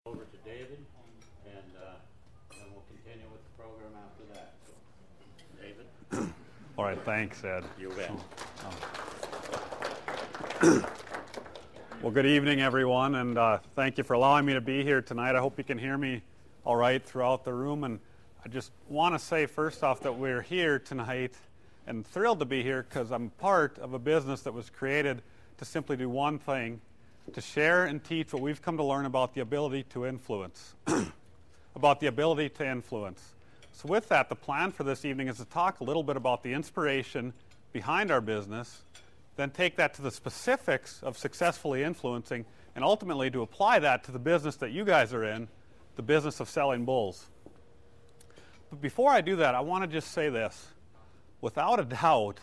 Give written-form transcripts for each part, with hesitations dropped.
over to David, and then we'll continue with the program after that. So, David? All right, thanks, Ed. You bet. Well, good evening, everyone, and thank you for allowing me to be here tonight. I hope you can hear me all right throughout the room, and I just want to say first off that we're here tonight and thrilled to be here because I'm part of a business that was created to simply do one thing, to share and teach what we've come to learn about the ability to influence. About the ability to influence. So with that, the plan for this evening is to talk a little bit about the inspiration behind our business, then take that to the specifics of successfully influencing, and ultimately to apply that to the business that you guys are in, the business of selling bulls. But before I do that, I want to just say this. Without a doubt,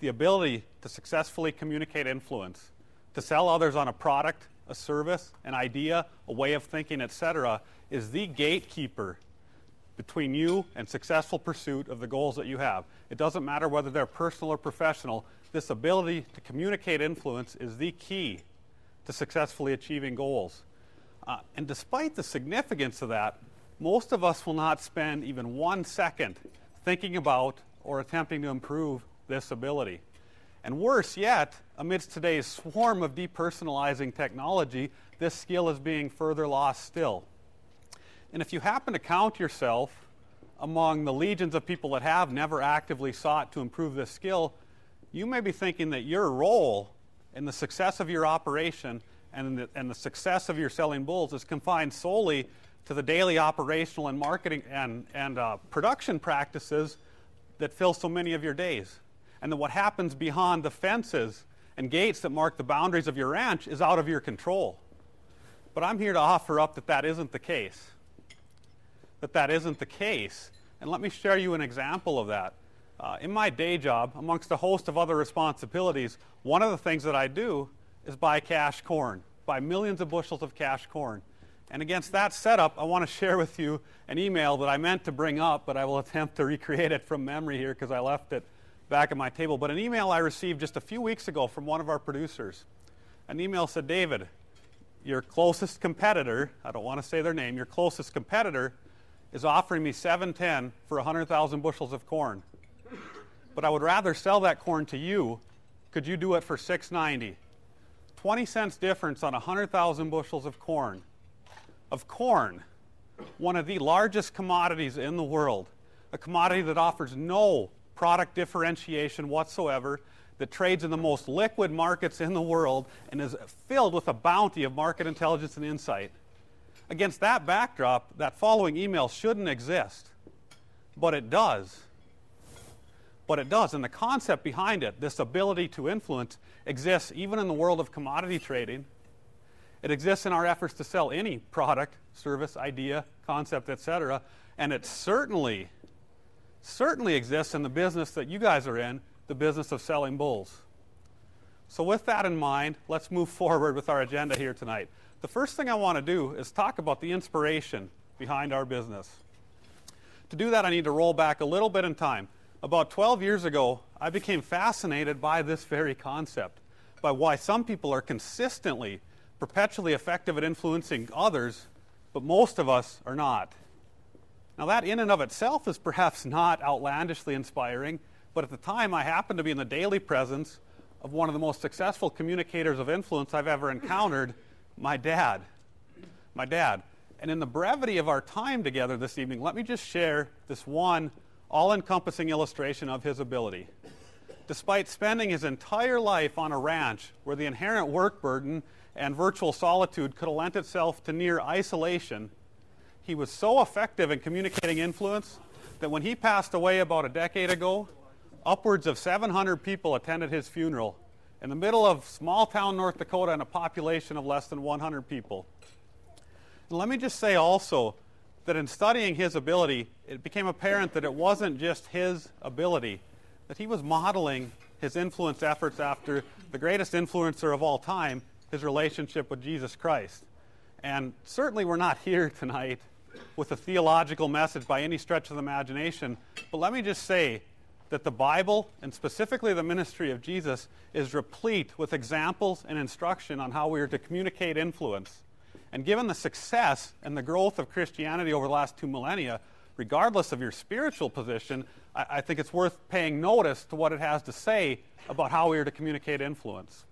the ability to successfully communicate influence, to sell others on a product, a service, an idea, a way of thinking, etc., is the gatekeeper between you and successful pursuit of the goals that you have. It doesn't matter whether they're personal or professional. This ability to communicate influence is the key to successfully achieving goals. And despite the significance of that, most of us will not spend even 1 second thinking about or attempting to improve this ability. And worse yet, amidst today's swarm of depersonalizing technology, this skill is being further lost still. And if you happen to count yourself among the legions of people that have never actively sought to improve this skill, you may be thinking that your role in the success of your operation and the success of your selling bulls is confined solely to the daily operational and marketing and production practices that fill so many of your days. And that what happens beyond the fences and gates that mark the boundaries of your ranch is out of your control. But I'm here to offer up that that isn't the case. That isn't the case. And let me share you an example of that. In my day job, amongst a host of other responsibilities, one of the things that I do is buy cash corn, buy millions of bushels of cash corn. And against that setup, I want to share with you an email that I meant to bring up, but I will attempt to recreate it from memory here because I left it back at my table. But an email I received just a few weeks ago from one of our producers. An email said, David, your closest competitor, I don't want to say their name, your closest competitor is offering me $7.10 for 100,000 bushels of corn. But I would rather sell that corn to you. Could you do it for $6.90? 20 cents difference on 100,000 bushels of corn. One of the largest commodities in the world, a commodity that offers no product differentiation whatsoever, that trades in the most liquid markets in the world and is filled with a bounty of market intelligence and insight. Against that backdrop, that following email shouldn't exist. But it does. And the concept behind it, this ability to influence, exists even in the world of commodity trading. It exists in our efforts to sell any product, service, idea, concept, etc. And it certainly exists in the business that you guys are in, the business of selling bulls. So with that in mind, let's move forward with our agenda here tonight. The first thing I want to do is talk about the inspiration behind our business. To do that, I need to roll back a little bit in time. About 12 years ago, I became fascinated by this very concept, by why some people are consistently, perpetually effective at influencing others, but most of us are not. Now that in and of itself is perhaps not outlandishly inspiring, but at the time I happened to be in the daily presence of one of the most successful communicators of influence I've ever encountered, my dad. And in the brevity of our time together this evening, let me just share this one all-encompassing illustration of his ability. Despite spending his entire life on a ranch where the inherent work burden and virtual solitude could have lent itself to near isolation, he was so effective in communicating influence that when he passed away about a decade ago, upwards of 700 people attended his funeral in the middle of small-town North Dakota and a population of less than 100 people. And let me just say also that in studying his ability, it became apparent that it wasn't just his ability, that he was modeling his influence efforts after the greatest influencer of all time, his relationship with Jesus Christ. And certainly we're not here tonight with a theological message by any stretch of the imagination, but let me just say that the Bible, and specifically the ministry of Jesus, is replete with examples and instruction on how we are to communicate influence. And given the success and the growth of Christianity over the last 2 millennia, regardless of your spiritual position, I think it's worth paying notice to what it has to say about how we are to communicate influence.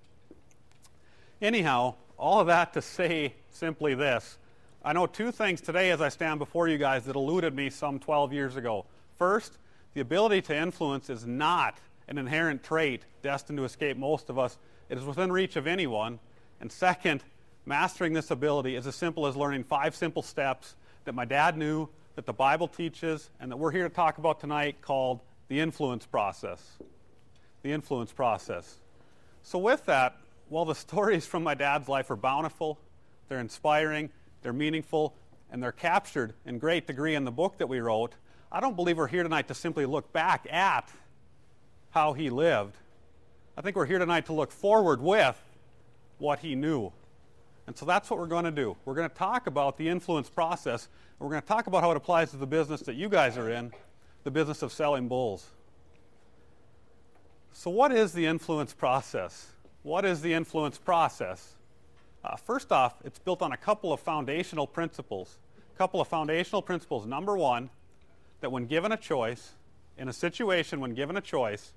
Anyhow, all of that to say simply this. I know 2 things today as I stand before you guys that eluded me some 12 years ago. First, the ability to influence is not an inherent trait destined to escape most of us. It is within reach of anyone. And second, mastering this ability is as simple as learning 5 simple steps that my dad knew, that the Bible teaches, and that we're here to talk about tonight, called the influence process. The influence process. So with that, while the stories from my dad's life are bountiful, they're inspiring, they're meaningful, and they're captured in great degree in the book that we wrote, I don't believe we're here tonight to simply look back at how he lived. I think we're here tonight to look forward with what he knew. And so that's what we're going to do. We're going to talk about the influence process, and we're going to talk about how it applies to the business that you guys are in, the business of selling bulls. So what is the influence process? What is the influence process? First off, it's built on a couple of foundational principles. Number one, that when given a choice, in a situation when given a choice,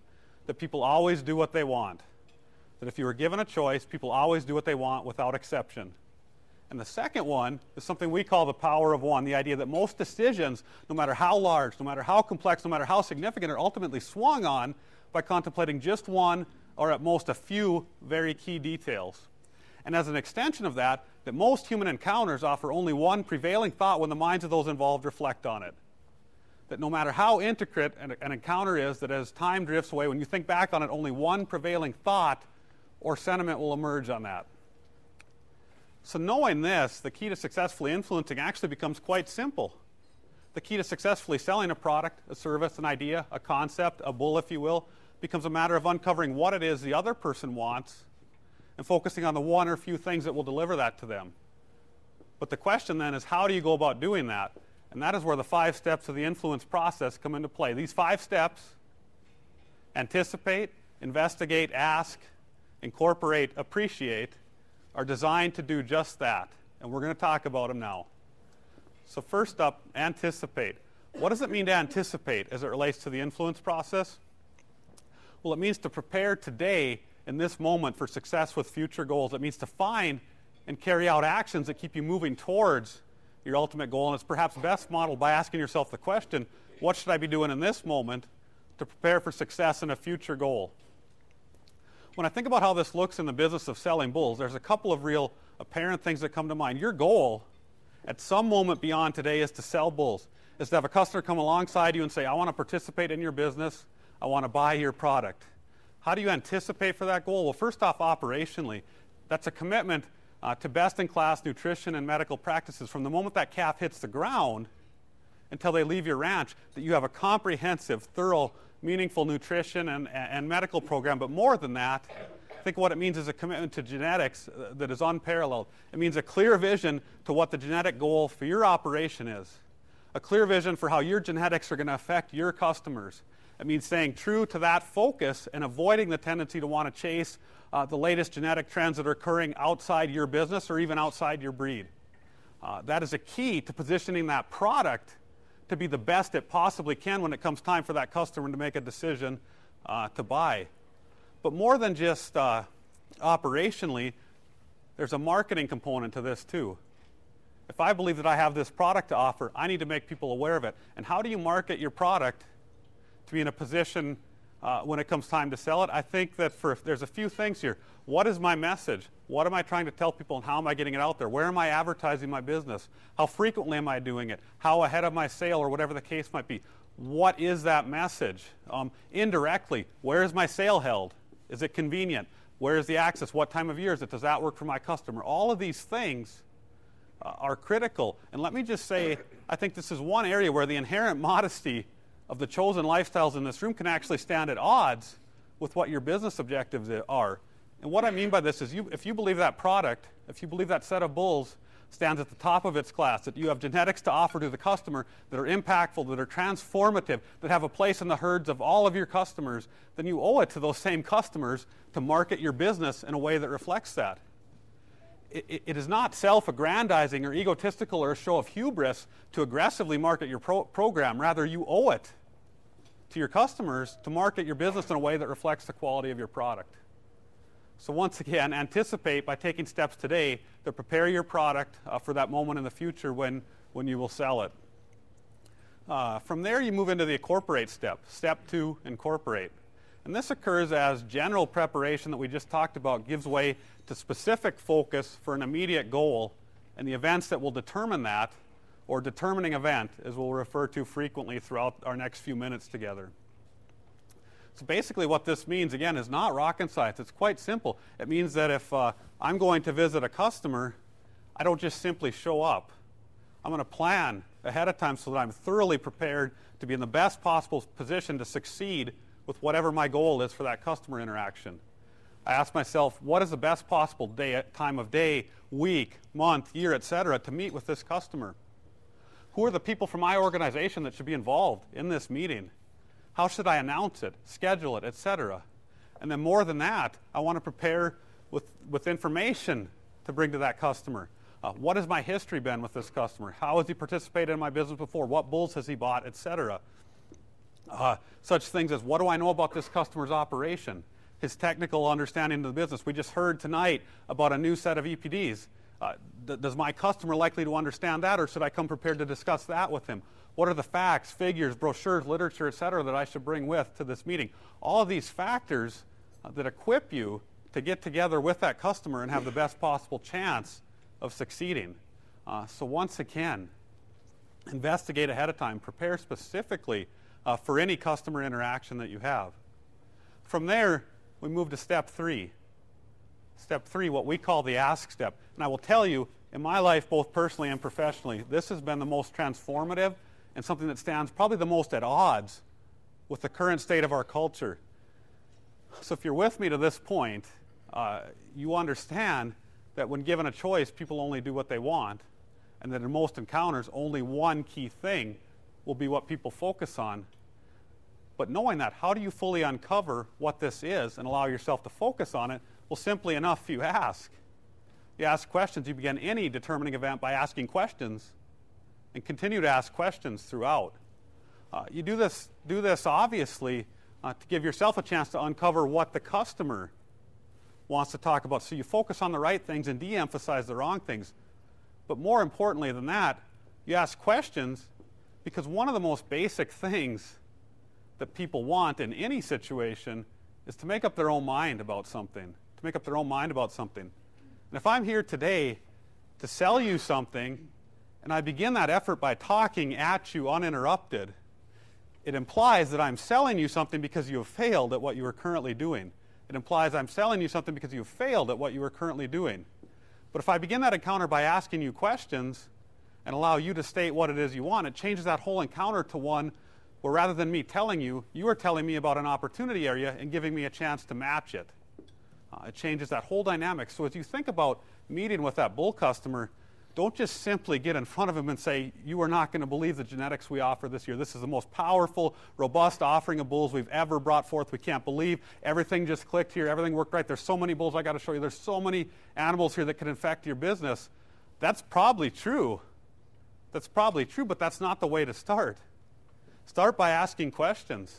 that people always do what they want. That if you were given a choice, people always do what they want without exception. And the second one is something we call the power of one, the idea that most decisions, no matter how large, no matter how complex, no matter how significant, are ultimately swung on by contemplating just one or at most a few very key details. And as an extension of that most human encounters offer only one prevailing thought when the minds of those involved reflect on it. That no matter how intricate an encounter is, that as time drifts away, when you think back on it, only one prevailing thought or sentiment will emerge on that. So knowing this, the key to successfully influencing actually becomes quite simple. The key to successfully selling a product, a service, an idea, a concept, a bull, if you will, becomes a matter of uncovering what it is the other person wants and focusing on the one or few things that will deliver that to them. But the question then is, how do you go about doing that? And that is where the 5 steps of the influence process come into play. These 5 steps, anticipate, investigate, ask, incorporate, appreciate, are designed to do just that. And we're going to talk about them now. So first up, anticipate. What does it mean to anticipate as it relates to the influence process? Well, it means to prepare today in this moment for success with future goals. It means to find and carry out actions that keep you moving towards your ultimate goal. And it's perhaps best modeled by asking yourself the question, what should I be doing in this moment to prepare for success in a future goal? When I think about how this looks in the business of selling bulls, there's a couple of real apparent things that come to mind. Your goal at some moment beyond today is to sell bulls, is to have a customer come alongside you and say, I want to participate in your business, I want to buy your product. How do you anticipate for that goal? Well, first off, operationally, that's a commitment to best-in-class nutrition and medical practices from the moment that calf hits the ground until they leave your ranch, that you have a comprehensive, thorough, meaningful nutrition and medical program. But more than that, I think what it means is a commitment to genetics that is unparalleled. It means a clear vision to what the genetic goal for your operation is, a clear vision for how your genetics are going to affect your customers. It means staying true to that focus and avoiding the tendency to want to chase the latest genetic trends that are occurring outside your business or even outside your breed. That is a key to positioning that product to be the best it possibly can when it comes time for that customer to make a decision to buy. But more than just operationally, there's a marketing component to this too. If I believe that I have this product to offer, I need to make people aware of it. And how do you market your product to be in a position when it comes time to sell it? I think that there's a few things here. What is my message? What am I trying to tell people, and how am I getting it out there? Where am I advertising my business? How frequently am I doing it? How ahead of my sale, or whatever the case might be? What is that message? Indirectly, where is my sale held? Is it convenient? Where is the access? What time of year is it? Does that work for my customer? All of these things are critical. And let me just say, I think this is one area where the inherent modesty of the chosen lifestyles in this room can actually stand at odds with what your business objectives are. And what I mean by this is if you believe that product, if you believe that set of bulls stands at the top of its class, that you have genetics to offer to the customer that are impactful, that are transformative, that have a place in the herds of all of your customers, then you owe it to those same customers to market your business in a way that reflects that. it is not self-aggrandizing or egotistical or a show of hubris to aggressively market your program. Rather, you owe it to your customers to market your business in a way that reflects the quality of your product. So once again, anticipate by taking steps today to prepare your product for that moment in the future when you will sell it. From there, you move into the incorporate step. Step 2, incorporate. And this occurs as general preparation that we just talked about gives way to specific focus for an immediate goal and the events that will determine that, or determining event, as we'll refer to frequently throughout our next few minutes together. So basically what this means, again, is not rocket science. It's quite simple. It means that if I'm going to visit a customer, I don't just simply show up. I'm going to plan ahead of time so that I'm thoroughly prepared to be in the best possible position to succeed with whatever my goal is for that customer interaction. I ask myself, what is the best possible time of day, week, month, year, etc., to meet with this customer? Who are the people from my organization that should be involved in this meeting? How should I announce it, schedule it, etc.? And then more than that, I want to prepare with information to bring to that customer. What has my history been with this customer? How has he participated in my business before? What bulls has he bought, etc.? Such things as, what do I know about this customer's operation? His technical understanding of the business. We just heard tonight about a new set of EPDs. Does my customer likely to understand that, or should I come prepared to discuss that with him? What are the facts, figures, brochures, literature, etc., that I should bring with to this meeting? All of these factors that equip you to get together with that customer and have the best possible chance of succeeding. So once again, investigate ahead of time. Prepare specifically for any customer interaction that you have. From there, we move to step 3. Step 3, what we call the ask step. And I will tell you, in my life, both personally and professionally, this has been the most transformative and something that stands probably the most at odds with the current state of our culture. So if you're with me to this point, you understand that when given a choice, people only do what they want, and that in most encounters, only one key thing will be what people focus on. But knowing that, how do you fully uncover what this is and allow yourself to focus on it? Well, simply enough, you ask. You ask questions. You begin any determining event by asking questions and continue to ask questions throughout. You do this obviously to give yourself a chance to uncover what the customer wants to talk about. So you focus on the right things and de-emphasize the wrong things. But more importantly than that, you ask questions because one of the most basic things that people want in any situation is to make up their own mind about something. To make up their own mind about something. And if I'm here today to sell you something, and I begin that effort by talking at you uninterrupted, it implies that I'm selling you something because you have failed at what you are currently doing. It implies I'm selling you something because you have failed at what you are currently doing. But if I begin that encounter by asking you questions and allow you to state what it is you want, it changes that whole encounter to one where rather than me telling you, you are telling me about an opportunity area and giving me a chance to match it. It changes that whole dynamic. So as you think about meeting with that bull customer, don't just simply get in front of him and say, you are not going to believe the genetics we offer this year. This is the most powerful, robust offering of bulls we've ever brought forth. We can't believe everything just clicked here. Everything worked right. There's so many bulls I got to show you. There's so many animals here that could infect your business. That's probably true. That's probably true, but that's not the way to start. Start by asking questions.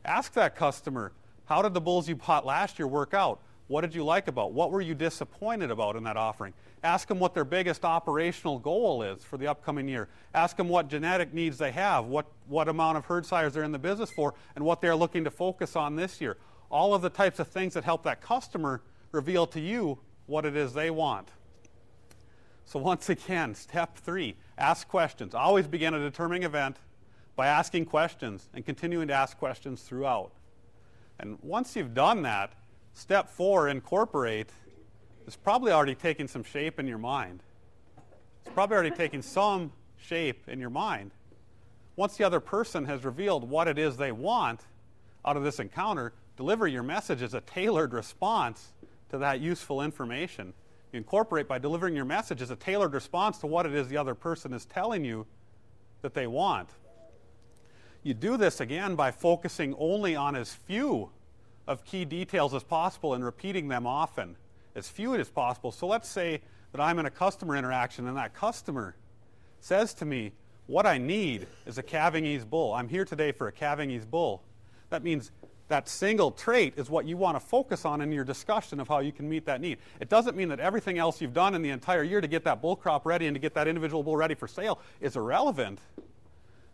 Ask that customer, how did the bulls you bought last year work out? What did you like about? What were you disappointed about in that offering? Ask them what their biggest operational goal is for the upcoming year. Ask them what genetic needs they have, what amount of herd size they're in the business for, and what they're looking to focus on this year. All of the types of things that help that customer reveal to you what it is they want. So once again, step 3, ask questions. Always begin a determining event by asking questions and continuing to ask questions throughout. And once you've done that, step 4, incorporate, is probably already taking some shape in your mind. It's probably already taking some shape in your mind. Once the other person has revealed what it is they want out of this encounter, deliver your message as a tailored response to that useful information. You incorporate by delivering your message as a tailored response to what it is the other person is telling you that they want. You do this again by focusing only on as few of key details as possible and repeating them often as few as possible. So let's say that I'm in a customer interaction and that customer says to me, what I need is a calving ease bull. I'm here today for a calving ease bull. That means that single trait is what you want to focus on in your discussion of how you can meet that need. It doesn't mean that everything else you've done in the entire year to get that bull crop ready and to get that individual bull ready for sale is irrelevant.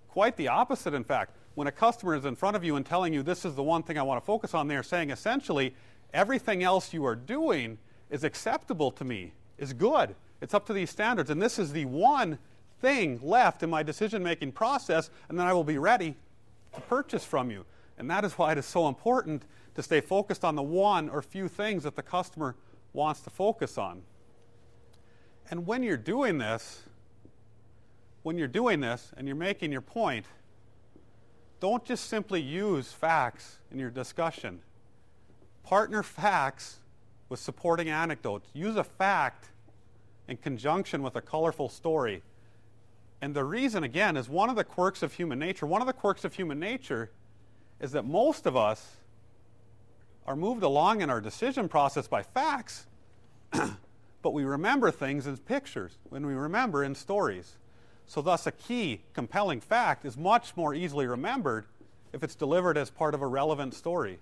Quite the opposite, in fact. When a customer is in front of you and telling you this is the one thing I want to focus on, they're saying essentially everything else you are doing is acceptable to me, is good. It's up to these standards, and this is the one thing left in my decision-making process, and then I will be ready to purchase from you. And that is why it is so important to stay focused on the one or few things that the customer wants to focus on. And when you're doing this and you're making your point, don't just simply use facts in your discussion. Partner facts with supporting anecdotes. Use a fact in conjunction with a colorful story. And the reason, again, is one of the quirks of human nature. One of the quirks of human nature is that most of us are moved along in our decision process by facts, but we remember things as pictures when we remember in stories. So thus, a key, compelling fact is much more easily remembered if it's delivered as part of a relevant story.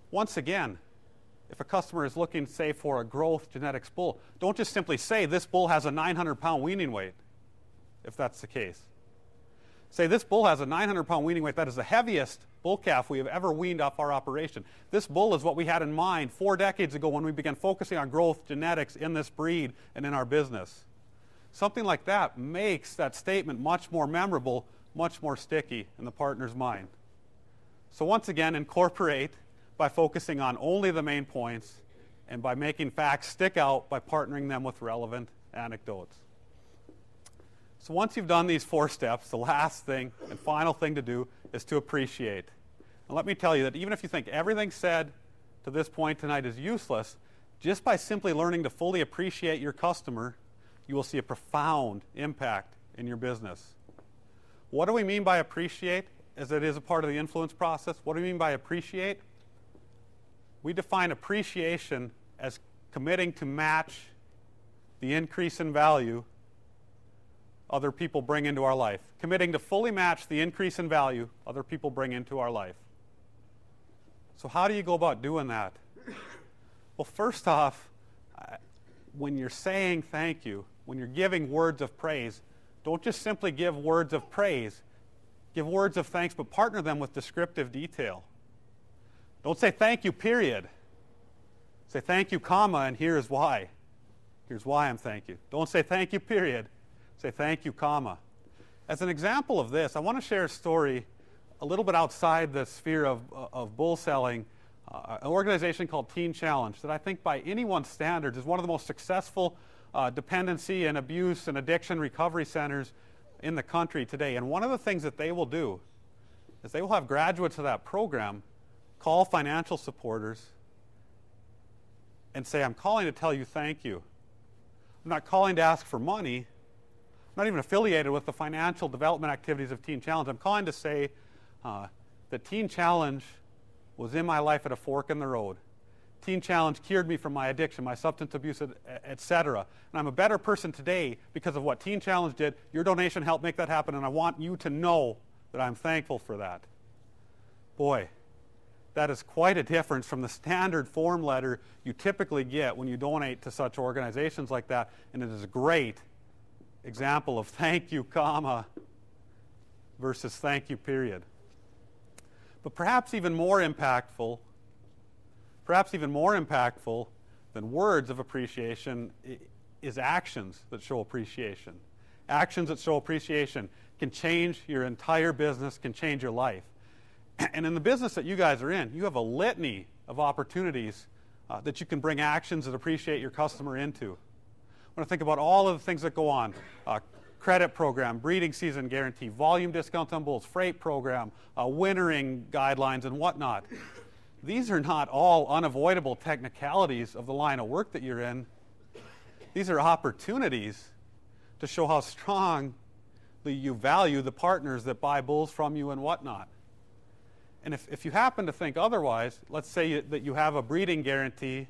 Once again, if a customer is looking, say, for a growth genetics bull, don't just simply say this bull has a 900-pound weaning weight, if that's the case. Say this bull has a 900-pound weaning weight. That is the heaviest bull calf we have ever weaned off our operation. This bull is what we had in mind 4 decades ago when we began focusing on growth genetics in this breed and in our business. Something like that makes that statement much more memorable, much more sticky in the partner's mind. So once again, incorporate by focusing on only the main points and by making facts stick out by partnering them with relevant anecdotes. So once you've done these 4 steps, the last thing and final thing to do is to appreciate. And let me tell you that even if you think everything said to this point tonight is useless, just by simply learning to fully appreciate your customer, you will see a profound impact in your business. What do we mean by appreciate, as it is a part of the influence process? What do we mean by appreciate? We define appreciation as committing to match the increase in value other people bring into our life. Committing to fully match the increase in value other people bring into our life. So how do you go about doing that? Well, first off, when you're saying thank you, when you're giving words of praise, don't just simply give words of praise. Give words of thanks, but partner them with descriptive detail. Don't say thank you, period. Say thank you, comma, and here's why. Here's why I'm thank you. Don't say thank you, period. Say thank you, comma. As an example of this, I want to share a story a little bit outside the sphere of bull selling, an organization called Teen Challenge that I think by anyone's standards is one of the most successful dependency and abuse and addiction recovery centers in the country today. And one of the things that they will do is they will have graduates of that program call financial supporters and say, I'm calling to tell you thank you. I'm not calling to ask for money. I'm not even affiliated with the financial development activities of Teen Challenge. I'm calling to say that Teen Challenge was in my life at a fork in the road. Teen Challenge cured me from my addiction, my substance abuse, etc. And I'm a better person today because of what Teen Challenge did. Your donation helped make that happen, and I want you to know that I'm thankful for that. Boy, that is quite a difference from the standard form letter you typically get when you donate to such organizations like that, and it is a great example of thank you, comma, versus thank you, period. But perhaps even more impactful than words of appreciation is actions that show appreciation. Actions that show appreciation can change your entire business, can change your life. And in the business that you guys are in, you have a litany of opportunities that you can bring actions that appreciate your customer into. I want to think about all of the things that go on. Credit program, breeding season guarantee, volume discounts on bulls, freight program, wintering guidelines, and whatnot. These are not all unavoidable technicalities of the line of work that you're in. These are opportunities to show how strongly you value the partners that buy bulls from you and whatnot. And if you happen to think otherwise, let's say that you have a breeding guarantee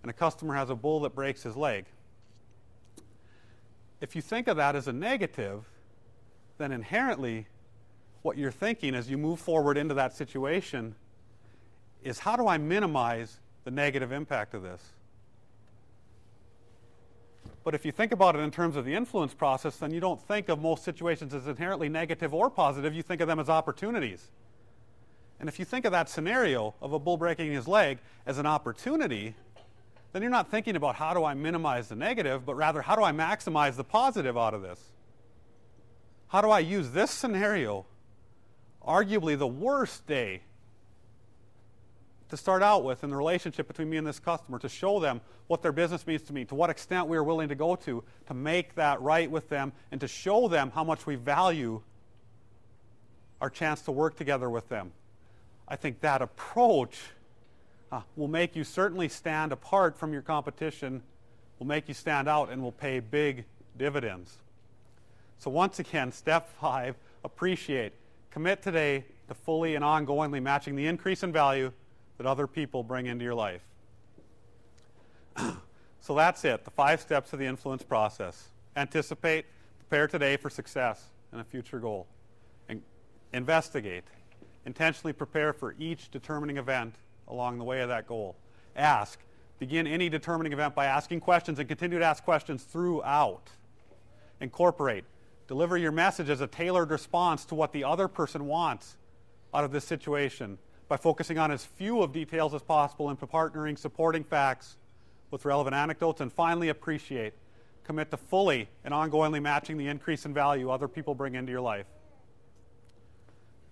and a customer has a bull that breaks his leg. If you think of that as a negative, then inherently what you're thinking as you move forward into that situation is, how do I minimize the negative impact of this? But if you think about it in terms of the influence process, then you don't think of most situations as inherently negative or positive. You think of them as opportunities. And if you think of that scenario of a bull breaking his leg as an opportunity, then you're not thinking about how do I minimize the negative, but rather how do I maximize the positive out of this? How do I use this scenario, arguably the worst day, to start out with in the relationship between me and this customer, to show them what their business means to me, to what extent we are willing to go to make that right with them, and to show them how much we value our chance to work together with them. I think that approach will make you certainly stand apart from your competition, will make you stand out, and will pay big dividends. So once again, step 5, appreciate. Commit today to fully and ongoingly matching the increase in value that other people bring into your life. So that's it, the 5 steps of the influence process. Anticipate, prepare today for success and a future goal. And investigate. Intentionally prepare for each determining event along the way of that goal. Ask. Begin any determining event by asking questions and continue to ask questions throughout. Incorporate. Deliver your message as a tailored response to what the other person wants out of this situation, by focusing on as few of details as possible and partnering supporting facts with relevant anecdotes. And finally, appreciate. Commit to fully and ongoingly matching the increase in value other people bring into your life.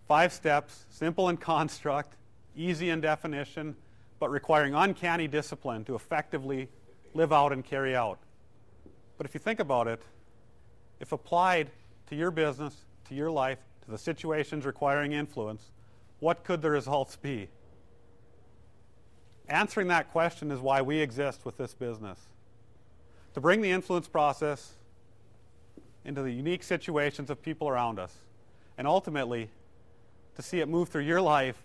5 steps, simple in construct, easy in definition, but requiring uncanny discipline to effectively live out and carry out. But if you think about it, if applied to your business, to your life, to the situations requiring influence, what could the results be? Answering that question is why we exist with this business. To bring the influence process into the unique situations of people around us, and ultimately to see it move through your life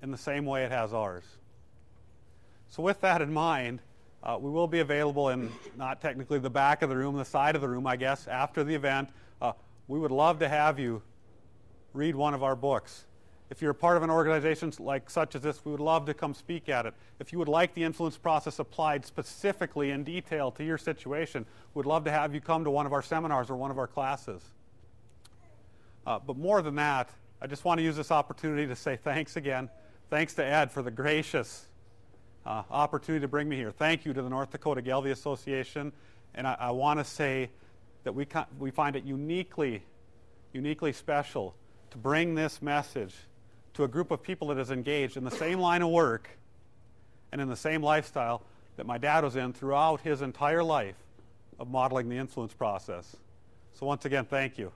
in the same way it has ours. So with that in mind, we will be available in not technically the back of the room, the side of the room, I guess, after the event. We would love to have you read one of our books. If you're a part of an organization like such as this, we would love to come speak at it. If you would like the influence process applied specifically in detail to your situation, we'd love to have you come to one of our seminars or one of our classes. But more than that, I just want to use this opportunity to say thanks again. Thanks to Ed for the gracious opportunity to bring me here. Thank you to the North Dakota Gelbvieh Association. And I want to say that we find it uniquely special to bring this message to a group of people that is engaged in the same line of work and in the same lifestyle that my dad was in throughout his entire life of modeling the influence process. So once again, thank you.